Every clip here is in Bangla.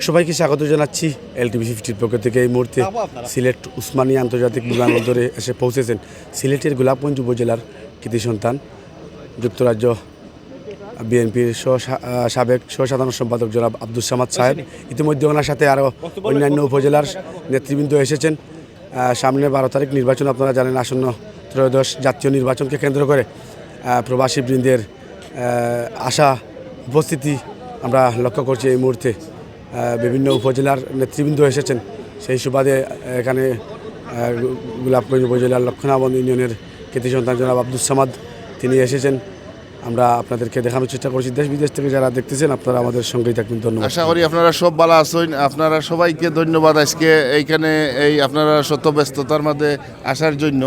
সবাইকে স্বাগত জানাচ্ছি এলটিভি 50 পক্ষ থেকে। এই মুহূর্তে সিলেট উসমানী আন্তর্জাতিক বিমানবন্দরে এসে পৌঁছেছেন সিলেটের গোলাপগঞ্জ উপজেলার কৃতি সন্তান, যুক্তরাজ্য বিএনপির সাবেক সাধারণ সম্পাদক জনাব আব্দুস সামাদ সাহেব। ইতিমধ্যে ওনার সাথে আরও অন্যান্য উপজেলার নেতৃবৃন্দ এসেছেন। সামনে 12 তারিখ নির্বাচন, আপনারা জানেন। আসন্ন ত্রয়োদশ জাতীয় নির্বাচনকে কেন্দ্র করে প্রবাসী বৃন্দের আশা উপস্থিতি আমরা লক্ষ্য করছি। এই মুহূর্তে বিভিন্ন উপজেলার নেতৃবৃন্দ এসেছেন। সেই সুবাদে এখানে গোলাপগঞ্জ উপজেলার লক্ষণাবন্দ ইউনিয়নের কৃতি সন্তান জনাব আব্দুস সামাদ তিনি এসেছেন। আমরা আপনাদেরকে দেখানোর চেষ্টা করছি। দেশ বিদেশ থেকে যারা দেখতেছেন আপনারা আমাদের সঙ্গেই থাকবেন। ধন্যবাদ। আশা করি আপনারা সব ভালো আছেন। আপনারা সবাইকে ধন্যবাদ আজকে এইখানে আপনারা শত ব্যস্ততার মধ্যে আসার জন্য।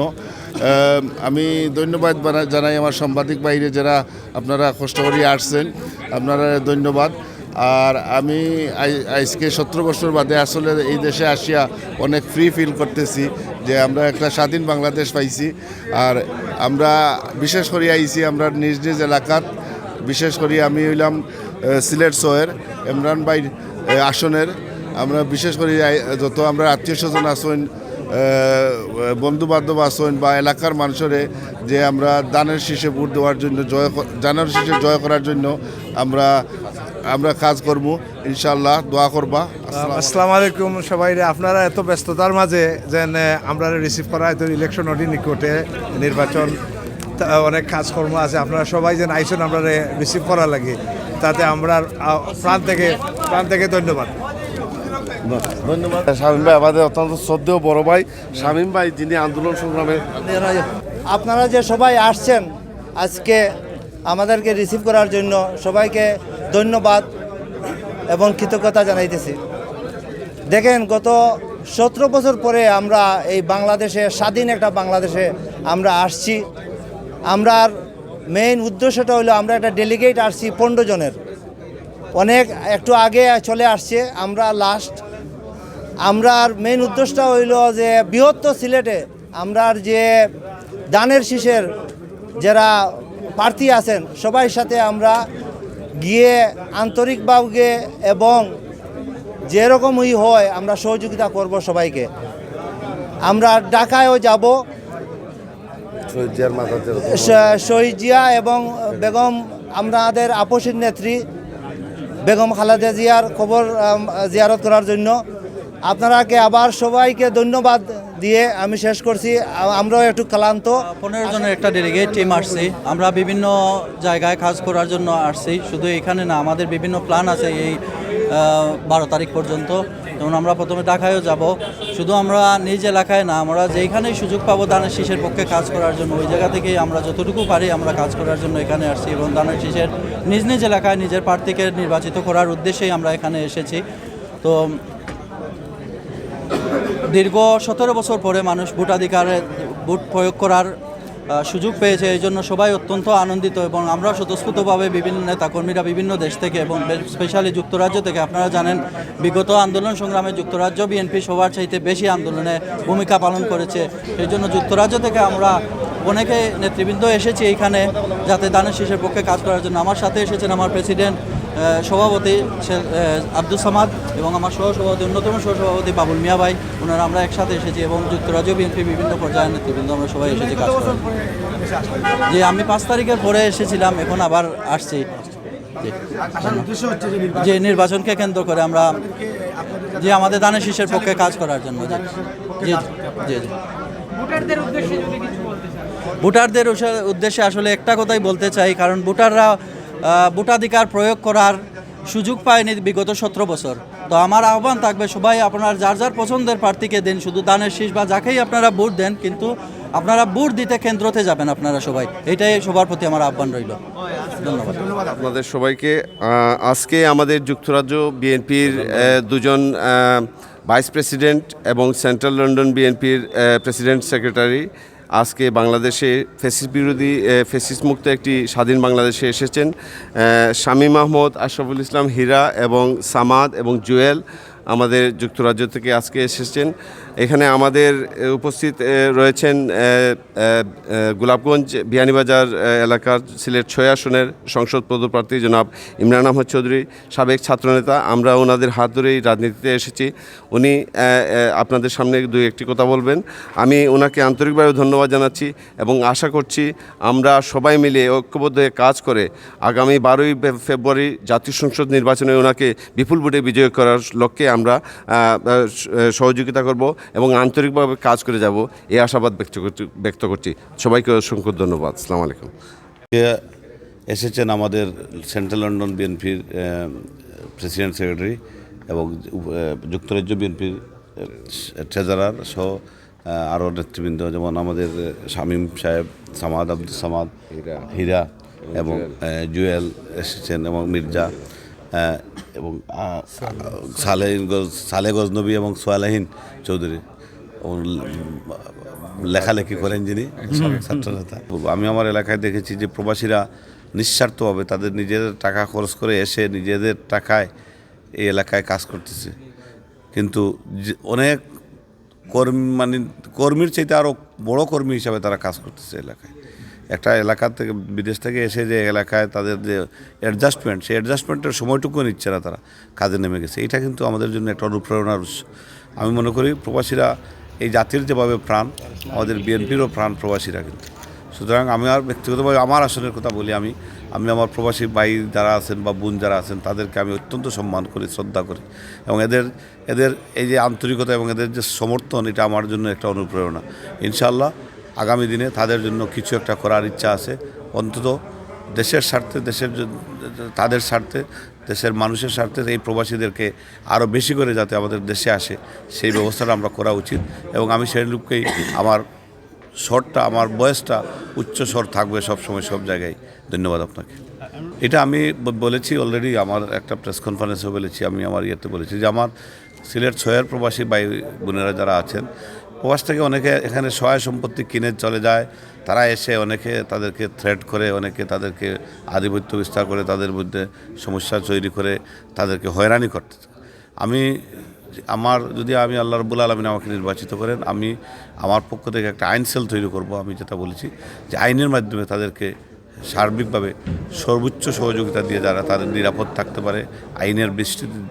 আমি ধন্যবাদ জানাই আমার সাংবাদিক বাইরে যারা আপনারা কষ্ট করে আসছেন, আপনারা ধন্যবাদ। আর আমি আজকে 17 বছর বাদে আসলে এই দেশে আসিয়া অনেক ফ্রি ফিল করতেছি যে আমরা একটা স্বাধীন বাংলাদেশ পাইছি। আর আমরা বিশেষ করে আইছি আমরা নিজ নিজ এলাকার, বিশেষ করে আমি হইলাম সিলেট শহরের ইমরান ভাই আসনের। আমরা বিশেষ করে যত আমরা আত্মীয় স্বজন আসেন, বন্ধু বান্ধব আসেন বা এলাকার মানুষের যে আমরা দানের শীষে ভোট দেওয়ার জন্য দানের শীষে জয় করার জন্য আমরা কাজ করবো, ইনশাল্লাহ দোয়া করবা। আসসালামু আলাইকুম সবাই। আপনারা এত ব্যস্ততার মাঝে যেন আমরা রিসিভ করা হয়তো ইলেকশন অডি নিকটে নির্বাচন অনেক কাজকর্ম আছে, আপনারা সবাই যেন আইসেন আমরা রিসিভ করা লাগে, তাতে আমরা প্রাণ থেকে ধন্যবাদ। ধন্যবাদ শামীম ভাই, আমাদের অত্যন্ত শ্রদ্ধেয় বড় ভাই শামীম ভাই, যিনি আন্দোলন সংগ্রামে। আপনারা যে সবাই আসছেন আজকে আমাদেরকে রিসিভ করার জন্য সবাইকে ধন্যবাদ এবং কৃতজ্ঞতা জানাইতেছি। দেখেন, গত 17 বছর পরে আমরা এই বাংলাদেশে, স্বাধীন একটা বাংলাদেশে আমরা আসছি। আমরার মেইন উদ্দেশ্যটা হলো আমরা একটা ডেলিগেট আসছি 15 জনের, অনেক একটু আগে চলে আসছে আমরা লাস্ট। আমরার মেইন উদ্দেশ্যটা হইল যে বৃহত্তর সিলেটে আমরার যে দানের শীষের যারা প্রার্থী আছেন সবাই সাথে আমরা গিয়ে আন্তরিকভাবে এবং যেরকমই হয় আমরা সহযোগিতা করব সবাইকে। আমরা ঢাকায়ও যাব, শহীদ জিয়া এবং বেগম আমাদের আপসীর নেত্রী বেগম খালেদা জিয়ার কবর জিয়ারত করার জন্য। আপনারাকে আবার সবাইকে ধন্যবাদ দিয়ে আমি শেষ করছি। আমরাও একটু ক্লান্ত। 15 জনের একটা ডেলিগেট টিম আসছি। আমরা বিভিন্ন জায়গায় কাজ করার জন্য আসছি, শুধু এখানে না, আমাদের বিভিন্ন প্ল্যান আছে এই 12 তারিখ পর্যন্ত। যেমন আমরা প্রথমে ঢাকায়ও যাব, শুধু আমরা নিজ এলাকায় না, আমরা যেইখানেই সুযোগ পাবো দানের শীষের পক্ষে কাজ করার জন্য ওই জায়গা থেকেই আমরা যতটুকু পারি আমরা কাজ করার জন্য এখানে আসছি। এবং দানের শীষের নিজ নিজ এলাকায় নিজের প্রার্থীকে নির্বাচিত করার উদ্দেশ্যেই আমরা এখানে এসেছি। তো দীর্ঘ 17 বছর পরে মানুষ ভোটাধিকারে ভোট প্রয়োগ করার সুযোগ পেয়েছে, এই জন্য সবাই অত্যন্ত আনন্দিত। এবং আমরা স্বতঃস্ফূর্তভাবে বিভিন্ন নেতাকর্মীরা বিভিন্ন দেশ থেকে এবং স্পেশালি যুক্তরাজ্য থেকে, আপনারা জানেন বিগত আন্দোলন সংগ্রামে যুক্তরাজ্য বিএনপি সবার চাইতে বেশি আন্দোলনে ভূমিকা পালন করেছে। সেই জন্য যুক্তরাজ্য থেকে আমরা অনেকে নেতৃবৃন্দ এসেছি এইখানে যাতে দানের শীষের পক্ষে কাজ করার জন্য। আমার সাথে এসেছেন আমার প্রেসিডেন্ট সভাপতি আব্দুস সামাদ এবং আমার সহসভাপতি, অন্যতম সহসভাপতি বাবুল মিয়া ভাই, ওনারা আমরা একসাথে এসেছি। এবং যুক্তরাজ্য বিএনপি বিভিন্ন পর্যায়ের নেতৃবৃন্দ আমরা সবাই এসেছি কাজ করার। যে আমি 5 তারিখের পরে এসেছিলাম, এখন আবার আসছি যে নির্বাচনকে কেন্দ্র করে আমরা যে আমাদের দানের শীষের পক্ষে কাজ করার জন্য। জি জি জি ভোটারদের উদ্দেশ্যে আসলে একটা কথাই বলতে চাই, কারণ ভোটাররা ভোটাধিকার প্রয়োগ করার সুযোগ পায়নি বিগত 17 বছর। তো আমার আহ্বান থাকবে, সবাই আপনার যার যার পছন্দের প্রার্থীকে দেন, শুধু দানের শীষ বা যাকেই আপনারা ভোট দেন, কিন্তু আপনারা ভোট দিতে কেন্দ্রতে যাবেন আপনারা সবাই। এটাই সবার প্রতি আমার আহ্বান রইল। ধন্যবাদ আপনাদের সবাইকে। আজকে আমাদের যুক্তরাজ্য বিএনপির 2 জন ভাইস প্রেসিডেন্ট এবং সেন্ট্রাল লন্ডন বিএনপির প্রেসিডেন্ট সেক্রেটারি আজকে বাংলাদেশে ফ্যাসিস্ট মুক্ত একটি স্বাধীন বাংলাদেশে এসেছেন। শামীম আহমদ, আশরাফুল ইসলাম হীরা এবং সামাদ এবং জুয়েল আমাদের যুক্তরাজ্য থেকে আজকে এসেছেন। এখানে আমাদের উপস্থিত রয়েছেন গোলাপগঞ্জ বিয়ানীবাজার এলাকার সিলেট 6 আসনের সংসদ পদপ্রার্থী জনাব ইমরান আহমদ চৌধুরী, সাবেক ছাত্রনেতা। আমরা ওনাদের হাত ধরেই রাজনীতিতে এসেছি। উনি আপনাদের সামনে দুই একটি কথা বলবেন। আমি ওনাকে আন্তরিকভাবে ধন্যবাদ জানাচ্ছি এবং আশা করছি আমরা সবাই মিলে ঐক্যবদ্ধ হয়ে কাজ করে আগামী 12ই ফেব্রুয়ারি জাতীয় সংসদ নির্বাচনে ওনাকে বিপুল ভোটে বিজয় করার লক্ষ্যে আমরা সহযোগিতা করব এবং আন্তরিকভাবে কাজ করে যাব, এই আশাবাদ ব্যক্ত করছি। সবাইকে অসংখ্য ধন্যবাদ। আসসালামু আলাইকুম। এসেছেন আমাদের সেন্ট্রাল লন্ডন বিএনপির প্রেসিডেন্ট সেক্রেটারি এবং যুক্তরাজ্য বিএনপির ট্রেজারার সহ আরও নেতৃবৃন্দ, যেমন আমাদের শামীম সাহেব, সামাদ, আব্দুল সামাদ, হীরা এবং জুয়েল এসেছেন এবং মির্জা এবং সালে গজনবী এবং সোয়ালাহিন চৌধুরী লেখালেখি করেন যিনি ছাত্রনেতা। আমি আমার এলাকায় দেখেছি যে প্রবাসীরা নিঃস্বার্থভাবে তাদের নিজেদের টাকা খরচ করে এসে নিজেদের টাকায় এই এলাকায় কাজ করতেছে, কিন্তু অনেক কর্মীর চাইতে আরও বড় কর্মী হিসাবে তারা কাজ করতেছে এলাকায়। একটা এলাকা থেকে বিদেশ থেকে এসে যে এলাকায় তাদের যে অ্যাডজাস্টমেন্ট, সেই অ্যাডজাস্টমেন্টের সময়টুকু নিচ্ছে না, তারা কাজে নেমে গেছে। এটা কিন্তু আমাদের জন্য একটা অনুপ্রেরণার উৎস। আমি মনে করি প্রবাসীরা এই জাতির যেভাবে প্রাণ, আমাদের বিএনপিরও প্রাণ প্রবাসীরা কিন্তু। সুতরাং আমি আর ব্যক্তিগতভাবে আমার আসনের কথা বলি, আমি আমার প্রবাসী ভাই যারা আছেন বা বোন যারা আছেন তাদেরকে আমি অত্যন্ত সম্মান করি, শ্রদ্ধা করি এবং এদের এই যে আন্তরিকতা এবং এদের যে সমর্থন, এটা আমার জন্য একটা অনুপ্রেরণা। ইনশাআল্লাহ আগামী দিনে তাদের জন্য কিছু একটা করার ইচ্ছা আছে, অন্তত দেশের স্বার্থে, তাদের স্বার্থে, দেশের মানুষের স্বার্থে এই প্রবাসীদেরকে আরও বেশি করে যাতে আমাদের দেশে আসে সেই ব্যবস্থাটা আমরা করা উচিত। এবং আমি সেই লোককেই আমার স্বরটা, আমার বয়সটা উচ্চ স্বর থাকবে সবসময় সব জায়গায়। ধন্যবাদ আপনাকে। এটা আমি বলেছি অলরেডি, আমার একটা প্রেস কনফারেন্সেও বলেছি, আমি আমার ইয়েতে বলেছি যে আমার সিলেট 6-এর প্রবাসী ভাই বোনেরা যারা আছেন, প্রবাস থেকে অনেকে এখানে সহায় সম্পত্তি কিনে চলে যায়, তারা এসে অনেকে তাদেরকে থ্রেট করে, অনেকে তাদেরকে আধিপত্য বিস্তার করে, তাদের মধ্যে সমস্যা তৈরি করে তাদেরকে হয়রানি করতে। যদি আল্লাহ রাব্বুল আলামিন আমাকে নির্বাচিত করেন, আমি আমার পক্ষ থেকে একটা আইন সেল তৈরি করব। আমি যেটা বলেছি যে আইনের মাধ্যমে তাদেরকে সার্বিকভাবে সর্বোচ্চ সহযোগিতা দিয়ে যারা তাদের নিরাপদ থাকতে পারে আইনের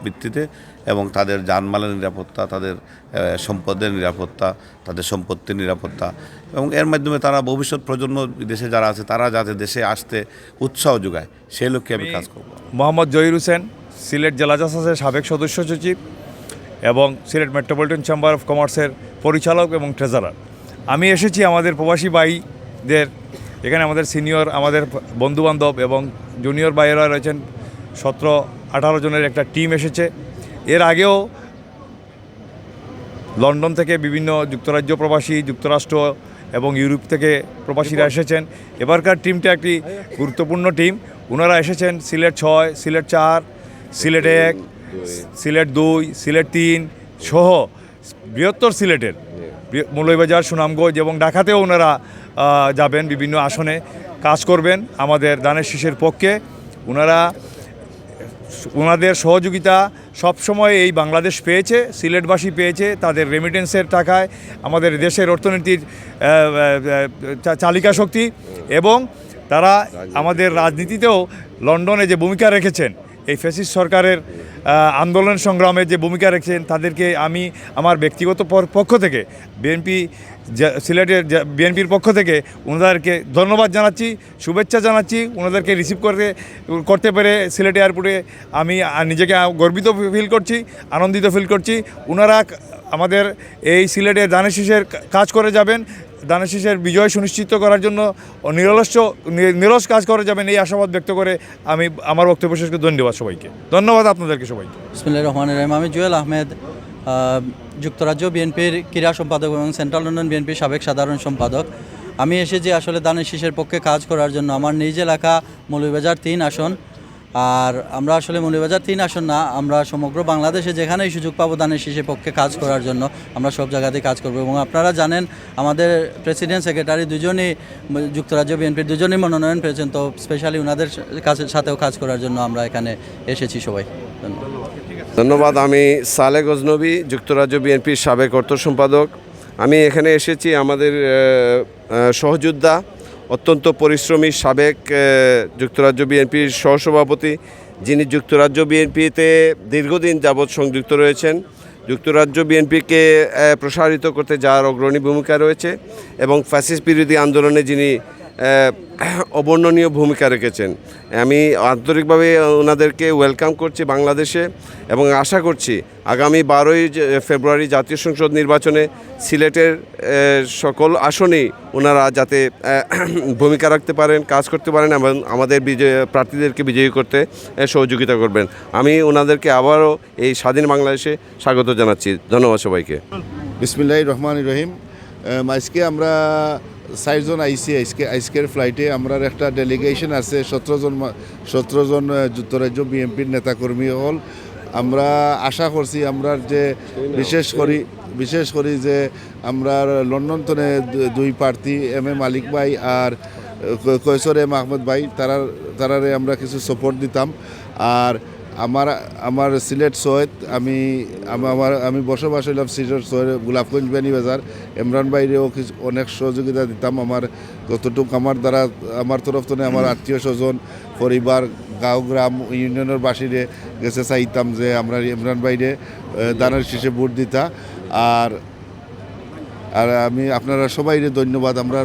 ভিত্তিতে, এবং তাদের জানমালের নিরাপত্তা, তাদের সম্পদের নিরাপত্তা, তাদের সম্পত্তির নিরাপত্তা, এবং এর মাধ্যমে তারা ভবিষ্যৎ প্রজন্ম দেশে যারা আছে তারা যাতে দেশে আসতে উৎসাহ যোগায়, সেই লক্ষ্যে আমি কাজ করব। মোহাম্মদ জহির হোসেন, সিলেট জেলা জাসাসের সাবেক সদস্য সচিব এবং সিলেট মেট্রোপলিটন চেম্বার অফ কমার্সের পরিচালক এবং ট্রেজারার। আমি এসেছি আমাদের প্রবাসী ভাইদের এখানে, আমাদের সিনিয়র, আমাদের বন্ধুবান্ধব এবং জুনিয়র ভাইয়েরা রয়েছেন, 17-18 জনের একটা টিম এসেছে। এর আগেও লন্ডন থেকে বিভিন্ন যুক্তরাজ্য প্রবাসী, যুক্তরাষ্ট্র এবং ইউরোপ থেকে প্রবাসীরা এসেছেন। এবারকার টিমটা একটি গুরুত্বপূর্ণ টিম। ওনারা এসেছেন সিলেট 6, সিলেট 4, সিলেট 1, সিলেট 2, সিলেট 3 সহ বৃহত্তর সিলেটের মৌলভীবাজার, সুনামগঞ্জ এবং ঢাকাতেও ওনারা যাবেন, বিভিন্ন আসনে কাজ করবেন আমাদের ধানের শীষের পক্ষে। ওনাদের সহযোগিতা সবসময় এই বাংলাদেশ পেয়েছে, সিলেটবাসী পেয়েছে তাদের রেমিটেন্সের টাকায়, আমাদের দেশের অর্থনীতির চালিকা শক্তি, এবং তারা আমাদের রাজনীতিতেও লন্ডনে যে ভূমিকা রেখেছেন, এই ফ্যাসিস্ট সরকারের আন্দোলন সংগ্রামে যে ভূমিকা রেখেছেন, তাদেরকে আমি আমার ব্যক্তিগত পক্ষ থেকে সিলেটের বিএনপির পক্ষ থেকে ওনাদেরকে ধন্যবাদ জানাচ্ছি, শুভেচ্ছা জানাচ্ছি। ওনাদেরকে রিসিভ করতে পেরে সিলেট এয়ারপোর্টে আমি নিজেকে গর্বিত ফিল করছি, আনন্দিত ফিল করছি। ওনারা আমাদের এই সিলেটে ধানের শীষের কাজ করে যাবেন, ধানের শীষের বিজয় সুনিশ্চিত করার জন্য নিরলস কাজ করে যাবেন, এই আশাবাদ ব্যক্ত করে আমি আমার বক্তব্য শেষ করে ধন্যবাদ সবাইকে। ধন্যবাদ আপনাদেরকে সবাইকে। বিসমিল্লাহির রহমানির রহিম। আমি জুয়েল আহমেদ, যুক্তরাজ্য বিএনপির ক্রীড়া সম্পাদক এবং সেন্ট্রাল লন্ডন বিএনপির সাবেক সাধারণ সম্পাদক। আমি এসেছি আসলে ধানের শীষের পক্ষে কাজ করার জন্য। আমার নিজ এলাকা মৌলভীবাজার 3 আসন, আর আমরা আসলে মৌলভীবাজার 3 আসন না, আমরা সমগ্র বাংলাদেশে যেখানেই সুযোগ পাবো ধানের শীষের পক্ষে কাজ করার জন্য আমরা সব জায়গাতেই কাজ করব। এবং আপনারা জানেন আমাদের প্রেসিডেন্ট সেক্রেটারি দুজনই যুক্তরাজ্য বিএনপির দুজনই মনোনয়ন পেয়েছেন, তো স্পেশালি ওনাদের সাথেও কাজ করার জন্য আমরা এখানে এসেছি সবাই। ধন্যবাদ। ধন্যবাদ। আমি সালে গজনবী, যুক্তরাজ্য বিএনপির সাবেক অর্থ সম্পাদক। আমি এখানে এসেছি আমাদের সহযোদ্ধা, অত্যন্ত পরিশ্রমী সাবেক যুক্তরাজ্য বিএনপির সহসভাপতি, যিনি যুক্তরাজ্য বিএনপিতে দীর্ঘদিন যাবৎ সংযুক্ত রয়েছেন, যুক্তরাজ্য বিএনপিকে প্রসারিত করতে যার অগ্রণী ভূমিকা রয়েছে এবং ফ্যাসিস্ট বিরোধী আন্দোলনে যিনি অবর্ণনীয় ভূমিকা রেখেছেন। আমি আন্তরিকভাবে ওনাদেরকে ওয়েলকাম করছি বাংলাদেশে এবং আশা করছি আগামী 12ই ফেব্রুয়ারি জাতীয় সংসদ নির্বাচনে সিলেটের সকল আসনেই ওনারা যাতে ভূমিকা রাখতে পারেন, কাজ করতে পারেন এবং আমাদের প্রার্থীদেরকে বিজয়ী করতে সহযোগিতা করবেন। আমি ওনাদেরকে আবারও এই স্বাধীন বাংলাদেশে স্বাগত জানাচ্ছি। ধন্যবাদ সবাইকে। বিসমিল্লাহির রহমানির রহিম। আজকে আমরা 4 জন আইসি আজকের ফ্লাইটে আমরা একটা ডেলিগেশন আছে 17 জন যুক্তরাজ্য বিএনপির নেতাকর্মী হল। আমরা আশা করছি আমরা যে বিশেষ করি যে আমরা লন্ডন থেকে 2 প্রার্থী এম এ মালিক ভাই আর কৈশোর এম আহমদ ভাই তারারে আমরা কিছু সাপোর্ট দিতাম। আর আমার সিলেট সৈয়দ আমি বসবাস হইলাম সিলেট সৈয়দ গোলাপগঞ্জ বেনিবাজার। ইমরান ভাইরেও অনেক সহযোগিতা দিতাম আমার যতটুকু আমার তরফ থেকে আমার আত্মীয় স্বজন পরিবার গাঁও গ্রাম ইউনিয়নের বাসীরে গেছে চাইতাম যে আমরা ইমরান ভাইরে দানের শীষে ভোট দিতা। আর আমি আপনারা সবাইরে ধন্যবাদ। আমরা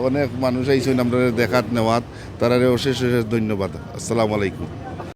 অনেক মানুষ আইছেন আমরা দেখাত নেওয়াত, তারারে অশেষ ধন্যবাদ। আসসালামু আলাইকুম।